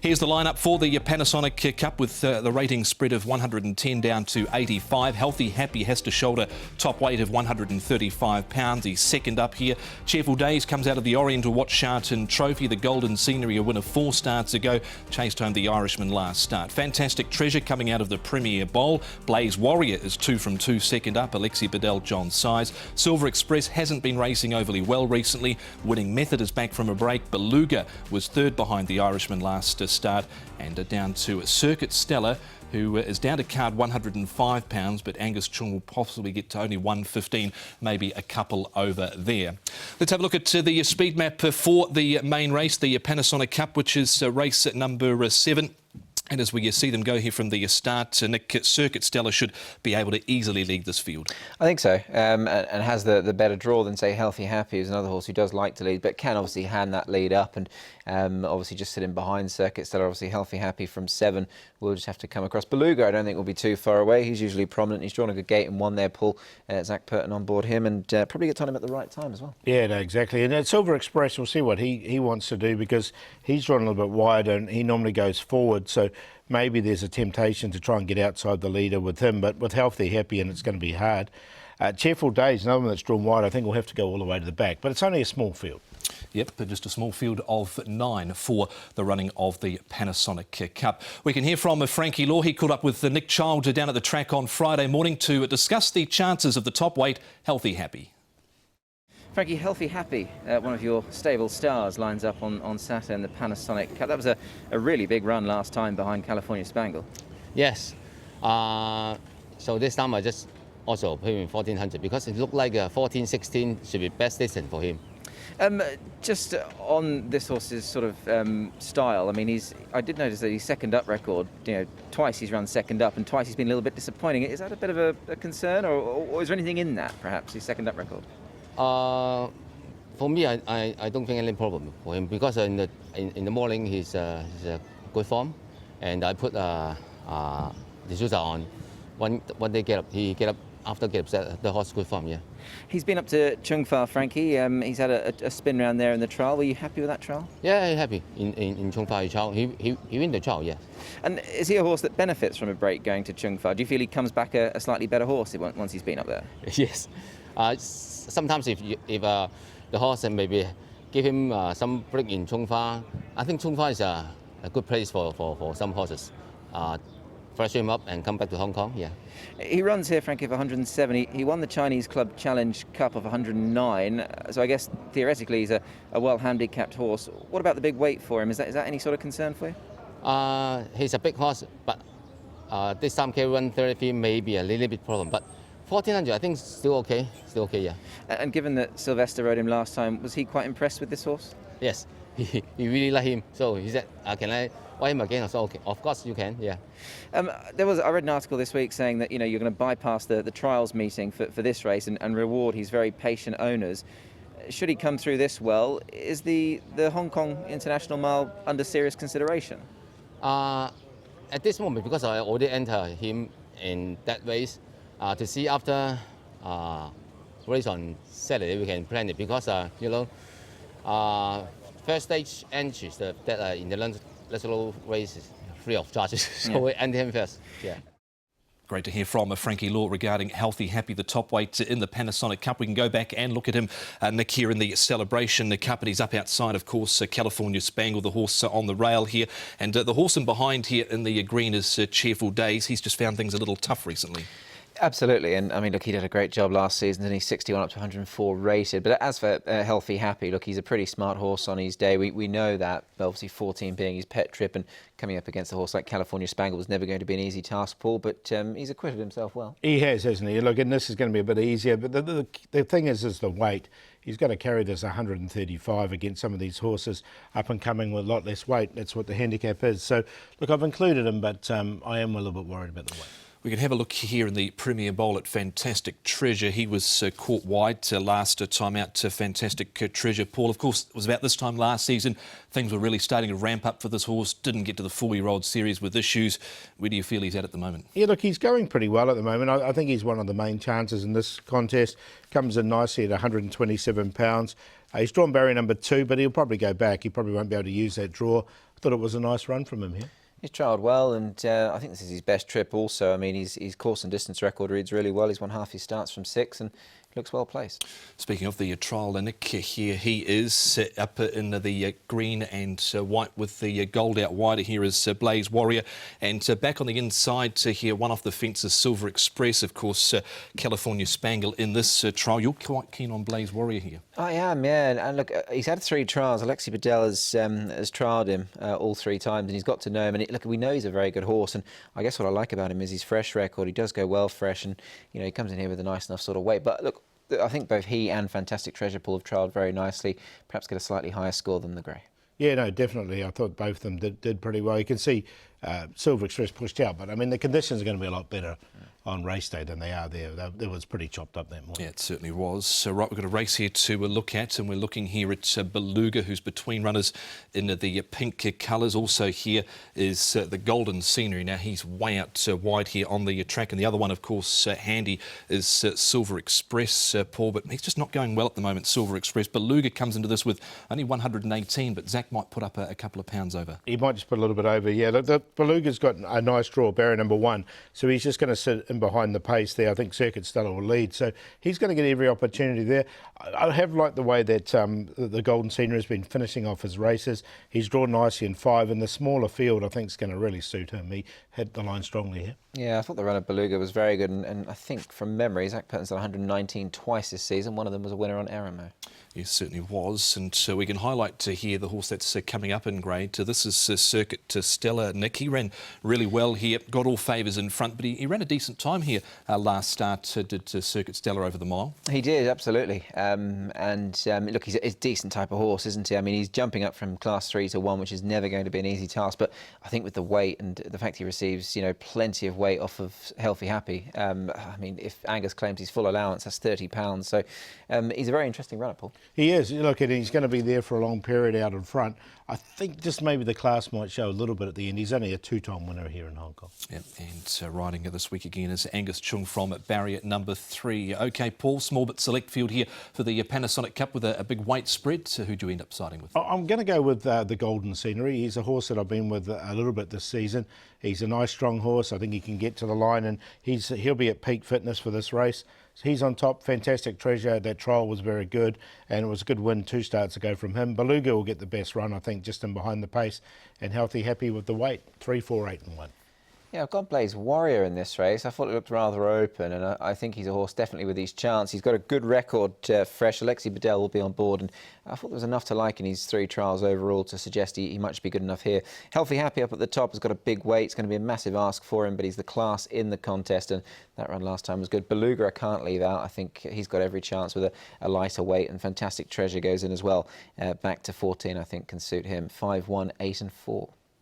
Here's the lineup for the Panasonic Cup with the rating spread of 110 down to 85. Healthy Happy has to shoulder top weight of 135 pounds. He's second up here. Cheerful Days comes out of the Oriental Watch Sha Tin Trophy. The Golden Scenery, a winner 4 starts ago, chased home the Irishman last start. Fantastic Treasure coming out of the Premier Bowl. Blaze Warrior is 2 from 2 second up. Alexi Bedell, John Size. Silver Express hasn't been racing overly well recently. Winning Method is back from a break. Beluga was third behind the Irishman last start, and down to Circuit Stella, who is down to card 105 pounds, but Angus Chung will possibly get to only 115, maybe a couple over there. Let's have a look at the speed map for the main race, the Panasonic Cup, which is race number 7. And as we see them go here from the start, Nick, Circuit Stella should be able to easily lead this field. I think so, and has the better draw than, say, Healthy Happy, who's another horse who does like to lead, but can obviously hand that lead up, and obviously just sitting behind Circuit Stella. Obviously Healthy Happy from 7 will just have to come across. Beluga I don't think will be too far away. He's usually prominent. He's drawn a good gate and won there, Paul. Zach Purton on board him, and probably get on him at the right time as well. Yeah, no, exactly. And Silver Express, we'll see what he wants to do, because he's drawn a little bit wide and he normally goes forward, so maybe there's a temptation to try and get outside the leader with him, but with Healthy Happy, and it's going to be hard. Cheerful Days, another one that's drawn wide, I think we'll have to go all the way to the back, but it's only a small field. Yep, but just a small field of 9 for the running of the Panasonic Cup. We can hear from Frankie Law. He caught up with Nick Child down at the track on Friday morning to discuss the chances of the top weight, Healthy Happy. Frankie, Healthy Happy, one of your stable stars, lines up on Saturday in the Panasonic Cup. That was a really big run last time behind California Spangle. Yes. So this time I just also put him in 1400 because it looked like 14-16 should be best distance for him. Just on this horse's sort of style, I mean, I did notice that his second up record, twice he's run second up and twice he's been a little bit disappointing. Is that a bit of a concern, or is there anything in that, perhaps, his second up record? For me, I don't think any problem for him, because in the morning he's a good form, and I put the shooter on. When they get up, he get up after get up, the horse good form, yeah. He's been up to Chung Fa, Frankie. He's had a spin round there in the trial. Were you happy with that trial? Yeah, happy in Chung Fa trial. He win the trial, yeah. And is he a horse that benefits from a break going to Chung Fa? Do you feel he comes back a slightly better horse once he's been up there? Yes. Sometimes if the horse and maybe give him some break in Chung Fa, I think Chung Fa is a good place for some horses. Freshen him up and come back to Hong Kong, yeah. He runs here, Frankie, for 107. He won the Chinese Club Challenge Cup of 109, so I guess theoretically he's a well-handicapped horse. What about the big weight for him? Is that any sort of concern for you? He's a big horse, but this time K133 may be a little bit problem, but 1400 I think still okay, yeah. And given that Sylvester rode him last time, was he quite impressed with this horse? Yes, he really liked him, so he said, can I ride him again? I said, okay, of course you can, yeah. I read an article this week saying that you're going to bypass the trials meeting for this race and reward his very patient owners. Should he come through this well, is the Hong Kong International Mile under serious consideration? At this moment, because I already entered him in that race, to see after race on Saturday we can plan it, because first stage entries that in the national race is free of charges, so we enter him first. Yeah. Great to hear from Frankie Law regarding Healthy Happy, the top weight in the Panasonic Cup. We can go back and look at him, Nick, here in the Celebration Cup, and he's up outside, of course, California Spangle, the horse on the rail here. And the horse in behind here in the green is Cheerful Days. He's just found things a little tough recently. Absolutely, and I mean, look, he did a great job last season, and he's 61 up to 104 rated. But as for Healthy Happy, look, he's a pretty smart horse on his day. We know that, but obviously 14 being his pet trip, and coming up against a horse like California Spangle was never going to be an easy task, Paul, but he's acquitted himself well. He has, hasn't he? Look, and this is going to be a bit easier, but the thing is the weight. He's got to carry this 135 against some of these horses up and coming with a lot less weight. That's what the handicap is. So, look, I've included him, but I am a little bit worried about the weight. We can have a look here in the Premier Bowl at Fantastic Treasure. He was caught wide last time out to Fantastic Treasure. Paul, of course, it was about this time last season. Things were really starting to ramp up for this horse. Didn't get to the 4-year-old series with issues. Where do you feel he's at the moment? Yeah, look, he's going pretty well at the moment. I think he's one of the main chances in this contest. Comes in nicely at 127 pounds. He's drawn barrier number 2, but he'll probably go back. He probably won't be able to use that draw. thought it was a nice run from him here. He's trialled well, and I think this is his best trip also. I mean, his course and distance record reads really well. He's won half his starts from 6 and looks well placed. Speaking of the trial, Nick, here he is up in the green and white with the gold out wider. Here is Blaze Warrior, and back on the inside here, one off the fence is Silver Express, of course, California Spangle in this trial. You're quite keen on Blaze Warrior here. I am, yeah. And look, he's had 3 trials. Alexi Bedell has trialled him all 3 times, and he's got to know him. And look, we know he's a very good horse, and I guess what I like about him is his fresh record. He does go well fresh, and he comes in here with a nice enough sort of weight. But look, I think both he and Fantastic Treasure Pool have trialled very nicely. Perhaps get a slightly higher score than the grey. Yeah, no, definitely. I thought both of them did pretty well. You can see Silver Express pushed out, but I mean the conditions are going to be a lot better on race day than they are there. It was pretty chopped up that morning. Yeah, it certainly was. So, right, we've got a race here to look at, and we're looking here at Beluga, who's between runners in the pink colours. Also here is the Golden Scenery. Now, he's way out wide here on the track, and the other one, of course, handy is Silver Express, Paul, but he's just not going well at the moment, Silver Express. Beluga comes into this with only 118, but Zach might put up a couple of pounds over. He might just put a little bit over, yeah. The Beluga's got a nice draw, barrier number 1, so he's just going to sit in behind the pace there. I think Circuit Stellar will lead, so he's going to get every opportunity there. I have liked the way that the Golden Scenery has been finishing off his races. He's drawn nicely in 5, and the smaller field I think is going to really suit him. He hit the line strongly here. Yeah, I thought the run of Beluga was very good, and I think from memory, Zach Purton's done 119 twice this season. One of them was a winner on Aramo. Yes, certainly was, and we can highlight here the horse that's coming up in grade. This is Circuit Stellar, Nick. He ran really well here, got all favours in front, but he ran a decent time here last start, did Circuit Stellar over the mile. He did, absolutely. Look, he's a decent type of horse, isn't he? I mean, he's jumping up from Class 3 to 1, which is never going to be an easy task, but I think with the weight and the fact he receives, plenty of weight off of Healthy Happy, I mean, if Angus claims his full allowance, that's £30. So he's a very interesting runner, Paul. He is. Look, he's going to be there for a long period out in front. I think just maybe the class might show a little bit at the end. He's only a 2-time winner here in Hong Kong. Yep, and riding this week again is Angus Chung from barrier number 3. OK, Paul, small but select field here for the Panasonic Cup with a big weight spread. So who do you end up siding with? I'm going to go with the Golden Scenery. He's a horse that I've been with a little bit this season. He's a nice, strong horse. I think he can get to the line, and he'll be at peak fitness for this race. He's on top. Fantastic Treasure. That trial was very good, and it was a good win 2 starts ago from him. Beluga will get the best run, I think, just in behind the pace, and Healthy Happy with the weight. 3, 4, 8 and 1. Yeah, I've got Blaze Warrior in this race. I thought it looked rather open, and I think he's a horse definitely with his chance. He's got a good record fresh. Alexi Bedell will be on board, and I thought there was enough to like in his 3 trials overall to suggest he might be good enough here. Healthy Happy up at the top has got a big weight. It's going to be a massive ask for him, but he's the class in the contest, and that run last time was good. Beluga I can't leave out. I think he's got every chance with a lighter weight, and Fantastic Treasure goes in as well. Back to 14, I think, can suit him. 5, 1, 8 and 4.